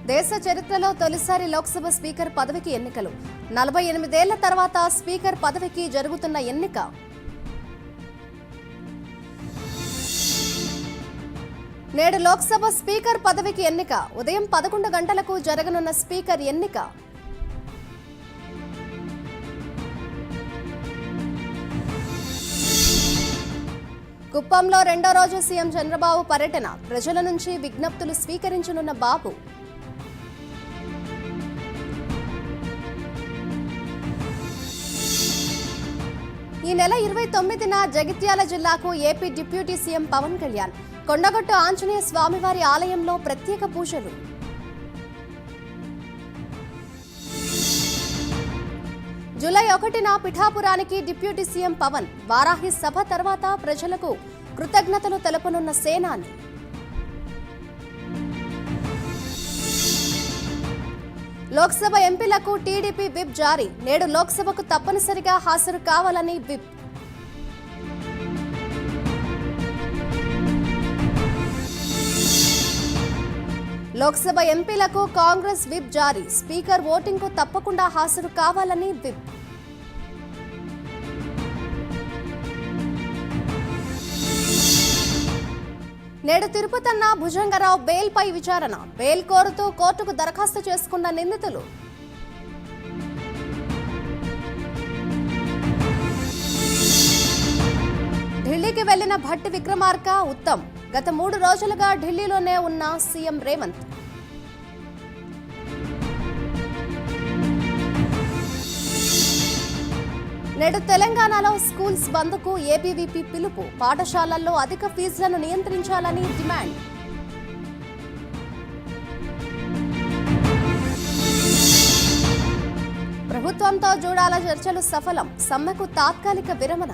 దేశ చరిత్రలో తొలిసారి లోక్సభ స్పీకర్ పదవికి ఎన్నికలు. 48 ఏళ్ల తర్వాత స్పీకర్ పదవికి జరుగుతున్న ఎన్నిక. నేడు లోక్సభ స్పీకర్ పదవికి ఎన్నిక. ఉదయం 11 గంటలకు జరగనున్న స్పీకర్ ఎన్నిక. కుప్పంలో రెండో రోజు సీఎం చంద్రబాబు పర్యటన. ప్రజల నుంచి విజ్ఞప్తులు స్వీకరించనున్న బాబు. ఈ నెల 29న జగిత్యాల జిల్లాకు AP deputy CM Pawan Kalyan. Kondagattu Anjaneya స్వామివారి ఆలయంలో ప్రత్యేక పూజలు. జూలై 1న పిఠాపురానికి డిప్యూటీ సీఎం పవన్. వారాహి సభ తర్వాత ప్రజలకు కృతజ్ఞతలు తెలపనున్న సేనాని. లోక్సభ ఎంపీలకు టీడీపీ విప్ జారీ. నేడు లోక్సభకు తప్పనిసరిగా హాజరు కావాలని విప్. లోక్సభ ఎంపీలకు కాంగ్రెస్ విప్ జారీ. స్పీకర్ ఓటింగ్కు తప్పకుండా హాజరు కావాలని విప్. నేడు తిరుపతన్న భుజంగరావు బెయిల్పై విచారణ. బెయిల్ కోరుతూ కోర్టుకు దరఖాస్తు చేసుకున్న నిందితులు. ఢిల్లీకి వెళ్లిన భట్టి విక్రమార్క, ఉత్తమ్. గత 3 రోజులుగా ఢిల్లీలోనే ఉన్న సీఎం రేవంత్. నేడు తెలంగాణలో స్కూల్స్ బంద్కు ఏబీవీపీ పిలుపు. పాఠశాలల్లో అధిక ఫీజులను నియంత్రించాలని డిమాండ్. ప్రభుత్వంతో జూడాల చర్చలు సఫలం. సమ్మెకు తాత్కాలిక విరమణ.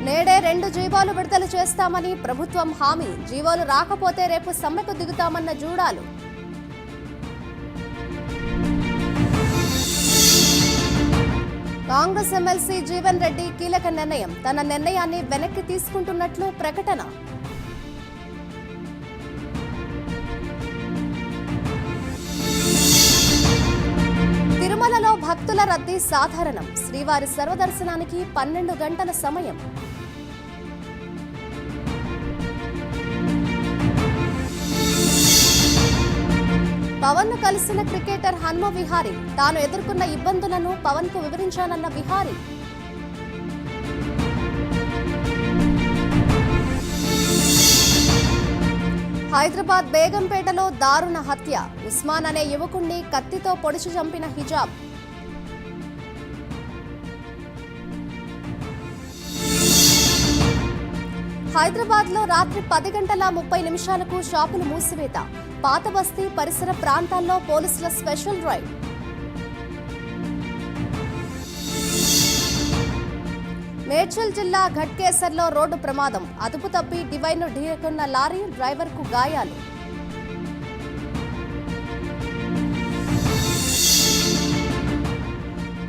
నేడే 2 జీవోలు విడుదల చేస్తామని ప్రభుత్వం హామీ. జీవోలు రాకపోతే రేపు సమ్మెకు దిగుతామన్న జూడాలు. కాంగ్రెస్ ఎమ్మెల్సీ జీవన్ రెడ్డి కీలక నిర్ణయం. తన నిర్ణయాన్ని వెనక్కి తీసుకుంటున్నట్లు ప్రకటన. తిరుమలలో భక్తుల రద్దీ సాధారణం. శ్రీవారి సర్వదర్శనానికి 12 గంటల సమయం. పవన్ ను కలిసిన క్రికెటర్ హన్మ విహారీ. తాను ఎదుర్కొన్న ఇబ్బందులను పవన్ కు వివరించానన్న విహారీ. హైదరాబాద్ బేగంపేటలో దారుణ హత్య. ఉస్మాన్ అనే యువకుణ్ణి కత్తితో పొడిచి చంపిన హిజాబ్. హైదరాబాద్ లో రాత్రి 10 గంటల 30 నిమిషాలకు షాపులు మూసివేత. పాత బస్తీ పరిసర ప్రాంతాల్లో పోలీసుల స్పెషల్ డ్రైవ్. మేడ్చల్ జిల్లా ఘట్కేసర్లో రోడ్డు ప్రమాదం. అదుపు తప్పి డివైన్ను ఢీకొన్న లారీ. డ్రైవర్కు గాయాలు.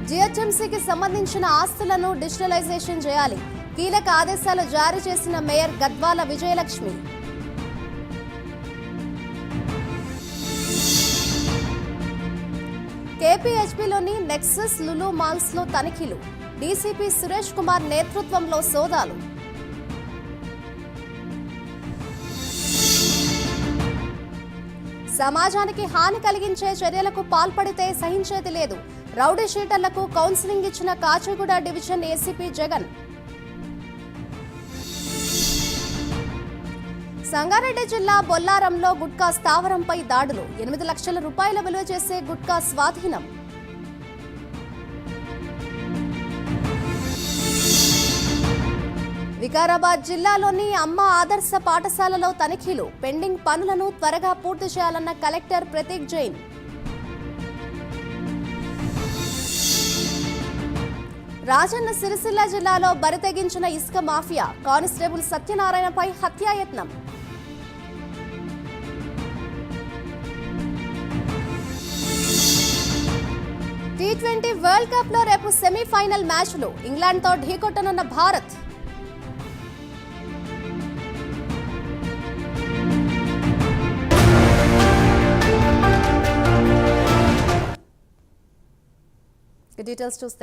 జీహెచ్ఎంసీకి సంబంధించిన ఆస్తులను డిజిటలైజేషన్ చేయాలి. కీలక ఆదేశాలు జారీ చేసిన మేయర్ గద్వాల విజయలక్ష్మి. కేపీహెచ్బీలోని నెక్సస్ లులు మాల్స్ లో తనిఖీలు. డీసీపీ సురేష్ కుమార్ నేతృత్వంలో సోదాలు. సమాజానికి హాని కలిగించే చర్యలకు పాల్పడితే సహించేది లేదు. రౌడీ షీటర్లకు కౌన్సిలింగ్ ఇచ్చిన కాచిగూడ డివిజన్ ఏసీపీ జగన్. సంగారెడ్డి జిల్లా బొల్లారంలో గుట్కా స్థావరంపై దాడులు. 8 లక్షల రూపాయల విలువ చేసే గుట్కా స్వాధీనం. వికారాబాద్ జిల్లాలోని అమ్మ ఆదర్శ పాఠశాలలో తనిఖీలు. పెండింగ్ పనులను త్వరగా పూర్తి చేయాలన్న కలెక్టర్ ప్రతీక్ జైన్. రాజన్న సిరిసిల్ల జిల్లాలో బరితెగించిన ఇసుక మాఫియా. కానిస్టేబుల్ సత్యనారాయణపై హత్యాయత్నం. T20 వరల్డ్ కప్ లో రేపు సెమీఫైనల్ మ్యాచ్లు ఇంగ్లాండ్ తో ఢీకొట్టనున్న భారత్. డీటెయిల్స్ చూస్తే